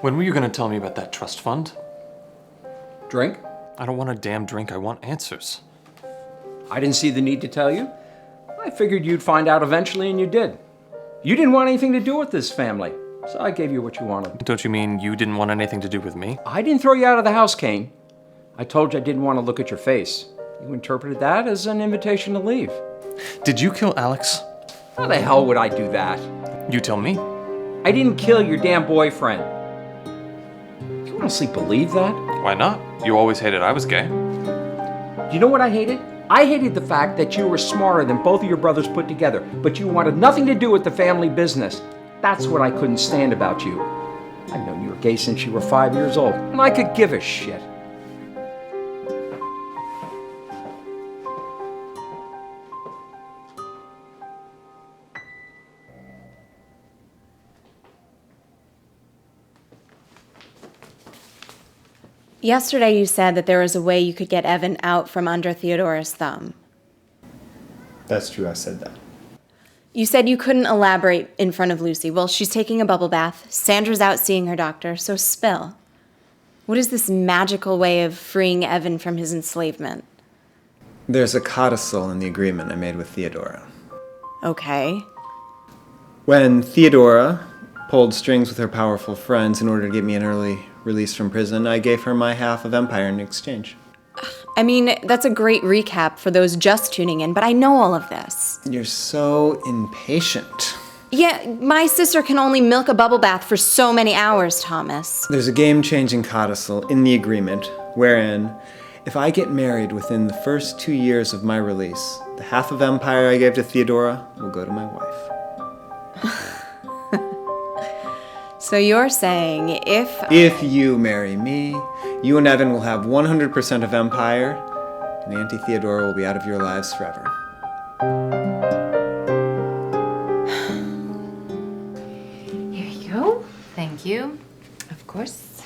When were you gonna tell me about that trust fund? Drink? I don't want a damn drink, I want answers. I didn't see the need to tell you. I figured you'd find out eventually, and you did. You didn't want anything to do with this family, so I gave you what you wanted. Don't you mean you didn't want anything to do with me? I didn't throw you out of the house, Kane. I told you I didn't want to look at your face. You interpreted that as an invitation to leave. Did you kill Alex? How the hell would I do that? You tell me. I didn't kill your damn boyfriend. You honestly believe that? Why not? You always hated I was gay. Do you know what I hated? I hated the fact that you were smarter than both of your brothers put together, but you wanted nothing to do with the family business. That's what I couldn't stand about you. I've known you were gay since you were 5 years old, and I could give a shit. Yesterday you said that there was a way you could get Evan out from under Theodora's thumb. That's true, I said that. You said you couldn't elaborate in front of Lucy. Well, she's taking a bubble bath. Sandra's out seeing her doctor, so spill. What is this magical way of freeing Evan from his enslavement? There's a codicil in the agreement I made with Theodora. Okay. When Theodora pulled strings with her powerful friends in order to get me an early release from prison, I gave her my half of Empire in exchange. I mean, that's a great recap for those just tuning in, but I know all of this. You're so impatient. Yeah, my sister can only milk a bubble bath for so many hours, Thomas. There's a game-changing codicil in the agreement wherein, if I get married within the first 2 years of my release, the half of Empire I gave to Theodora will go to my wife. So you're saying If you marry me, you and Evan will have 100% of Empire, and Auntie Theodora will be out of your lives forever. Here you go. Thank you. Of course.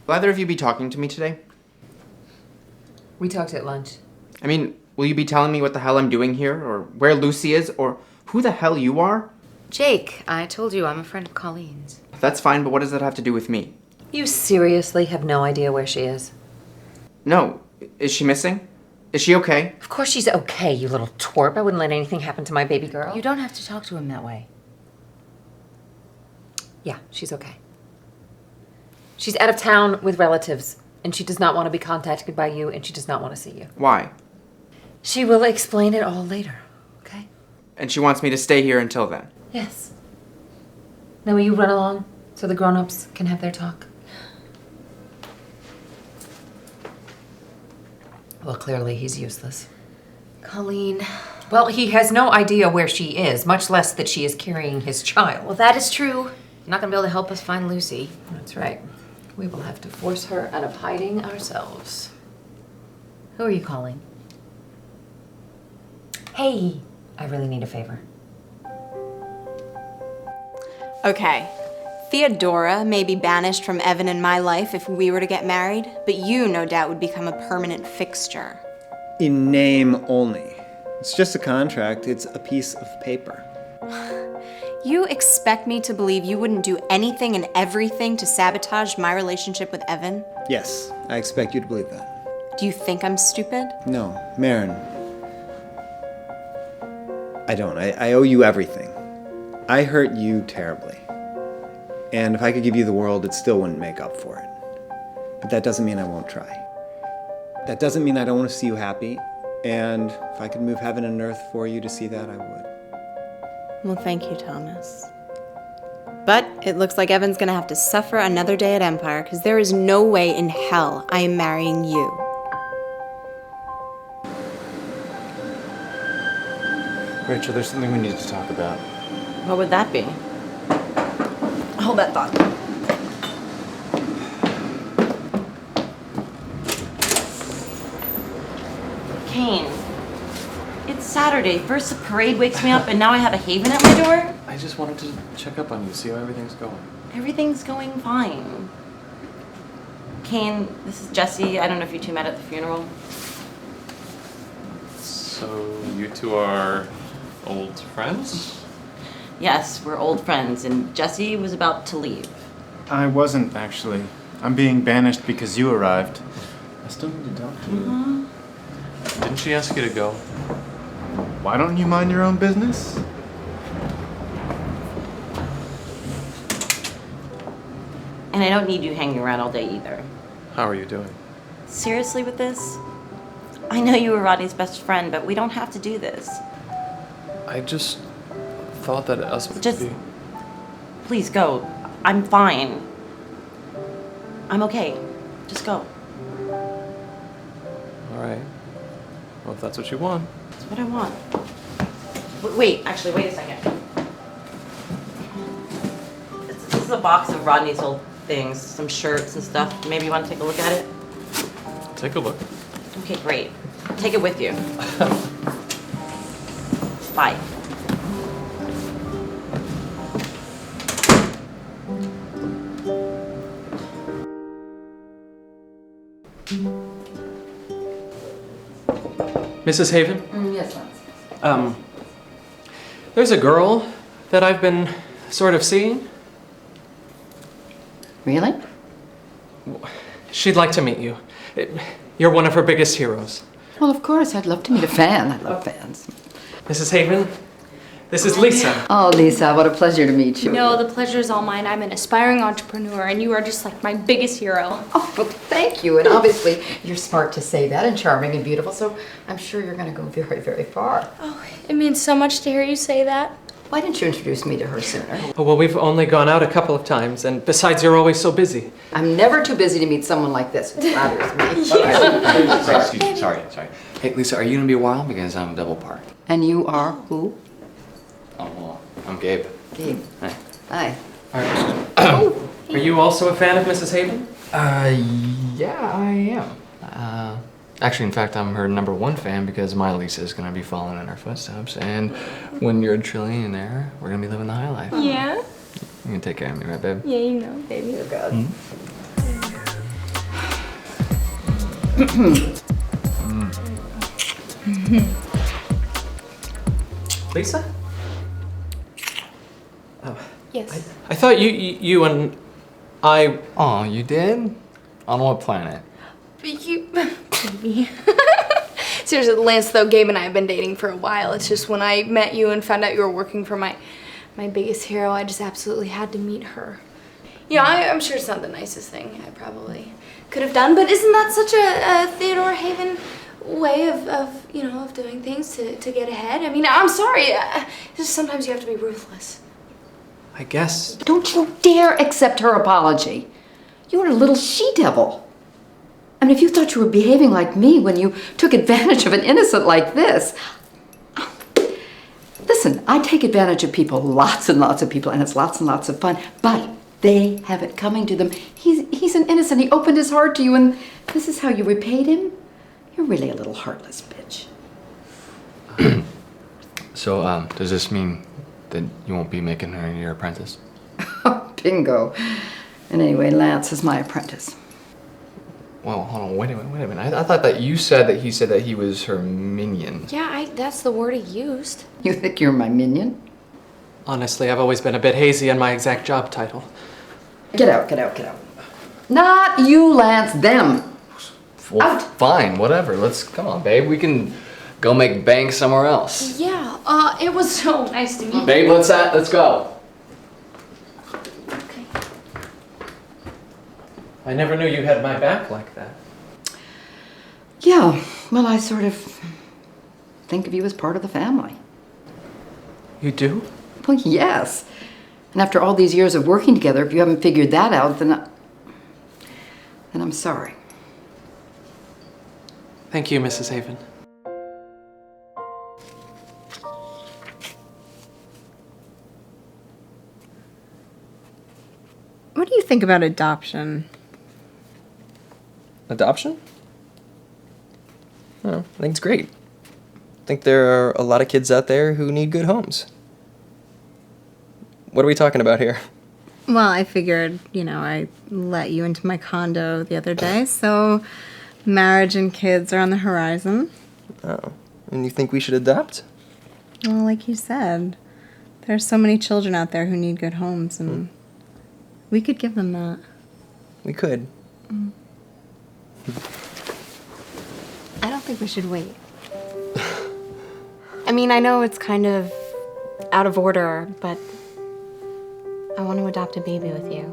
Will either of you be talking to me today? We talked at lunch. I mean, will you be telling me what the hell I'm doing here, or where Lucy is, or who the hell you are? Jake, I told you I'm a friend of Colleen's. That's fine, but what does that have to do with me? You seriously have no idea where she is? No. Is she missing? Is she okay? Of course she's okay, you little twerp. I wouldn't let anything happen to my baby girl. You don't have to talk to him that way. Yeah, she's okay. She's out of town with relatives, and she does not want to be contacted by you, and she does not want to see you. Why? She will explain it all later, okay? And she wants me to stay here until then. Yes. Now will you run along so the grown-ups can have their talk? Well, clearly he's useless. Colleen. Well, he has no idea where she is, much less that she is carrying his child. Well, that is true. You're not gonna be able to help us find Lucy. That's right. We will have to force her out of hiding ourselves. Who are you calling? Hey, I really need a favor. Okay, Theodora may be banished from Evan and my life if we were to get married, but you, no doubt, would become a permanent fixture. In name only. It's just a contract. It's a piece of paper. You expect me to believe you wouldn't do anything and everything to sabotage my relationship with Evan? Yes, I expect you to believe that. Do you think I'm stupid? No, Marin. I don't. I owe you everything. I hurt you terribly. And if I could give you the world, it still wouldn't make up for it. But that doesn't mean I won't try. That doesn't mean I don't want to see you happy. And if I could move heaven and earth for you to see that, I would. Well, thank you, Thomas. But it looks like Evan's gonna have to suffer another day at Empire, because there is no way in hell I am marrying you. Rachel, there's something we need to talk about. What would that be? Hold that thought. Kane, it's Saturday. First the parade wakes me up, and now I have a haven at my door? I just wanted to check up on you, see how everything's going. Everything's going fine. Kane, this is Jesse. I don't know if you two met at the funeral. So, you two are old friends? Yes, we're old friends, and Jesse was about to leave. I wasn't, actually. I'm being banished because you arrived. I still need to talk to you. Didn't she ask you to go? Why don't you mind your own business? And I don't need you hanging around all day either. How are you doing? Seriously with this? I know you were Rodney's best friend, but we don't have to do this. I just thought that us would Just- be... Please go. I'm fine. I'm okay. Just go. All right. Well, if that's what you want. That's what I want. Wait, actually, wait a second. This is a box of Rodney's old things, some shirts and stuff. Maybe you want to take a look at it? Take a look. Okay, great. Take it with you. Bye. Mrs. Haven? Yes, Lance. There's a girl that I've been sort of seeing. Really? She'd like to meet you. You're one of her biggest heroes. Well, of course, I'd love to meet a fan. I love fans. Mrs. Haven, this is Lisa. Oh, Lisa, what a pleasure to meet you. No, the pleasure is all mine. I'm an aspiring entrepreneur, and you are just like my biggest hero. Oh, well, thank you. And obviously, you're smart to say that, and charming and beautiful, so I'm sure you're going to go very, very far. Oh, it means so much to hear you say that. Why didn't you introduce me to her sooner? Oh, well, we've only gone out a couple of times, and besides, you're always so busy. I'm never too busy to meet someone like this. It flatters me. Excuse me, sorry. Hey, Lisa, are you gonna be a while? Because I'm double parked. And you are who? Oh, well, I'm Gabe. Gabe. Hi. Hi. Are you also a fan of Mrs. Haven? Yeah, I am. Actually, in fact, I'm her #1 fan because my Lisa is gonna be following in her footsteps. And when you're a trillionaire, we're gonna be living the high life. Yeah? You're gonna take care of me, right, babe? Yeah, you know, baby. Dear God. Lisa? Yes. I thought you and I... Oh, you did? On what planet? But you... Baby. Seriously, Lance, though, Gabe and I have been dating for a while. It's just when I met you and found out you were working for my biggest hero, I just absolutely had to meet her. You know, I'm sure it's not the nicest thing I probably could have done, but isn't that such a Theodora Haven way of doing things to get ahead? I mean, I'm sorry. Just sometimes you have to be ruthless. I guess... Don't you dare accept her apology. You are a little she-devil. I mean, if you thought you were behaving like me when you took advantage of an innocent like this... Listen, I take advantage of people, lots and lots of people, and it's lots and lots of fun, but they have it coming to them. He's an innocent. He opened his heart to you, and this is how you repaid him? You're really a little heartless bitch. So, does this mean that you won't be making her your apprentice? Bingo. And anyway, Lance is my apprentice. Well, hold on, wait a minute. I thought that you said that he was her minion. Yeah, that's the word he used. You think you're my minion? Honestly, I've always been a bit hazy on my exact job title. Get out. Not you, Lance, them. Well, Out. fine, whatever. Come on, babe. We can go make bank somewhere else. Yeah, it was so nice to meet you. Babe, let's go. Okay. I never knew you had my back like that. Yeah, well, I sort of think of you as part of the family. You do? Well, yes. And after all these years of working together, if you haven't figured that out, then I'm sorry. Thank you, Mrs. Haven. What do you think about adoption? Adoption? I think it's great. I think there are a lot of kids out there who need good homes. What are we talking about here? Well, I figured, I let you into my condo the other day, so marriage and kids are on the horizon. Oh, and you think we should adopt? Well, like you said, There's so many children out there who need good homes, and we could give them that. We could. I don't think we should wait. I mean, I know it's kind of out of order, but I want to adopt a baby with you.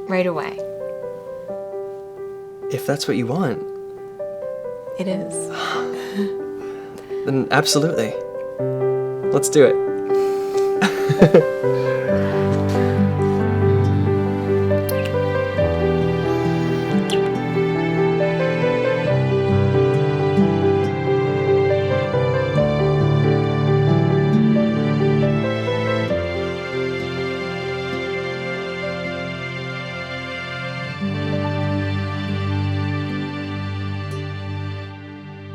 Right away. If that's what you want, It is. then absolutely. Let's do it.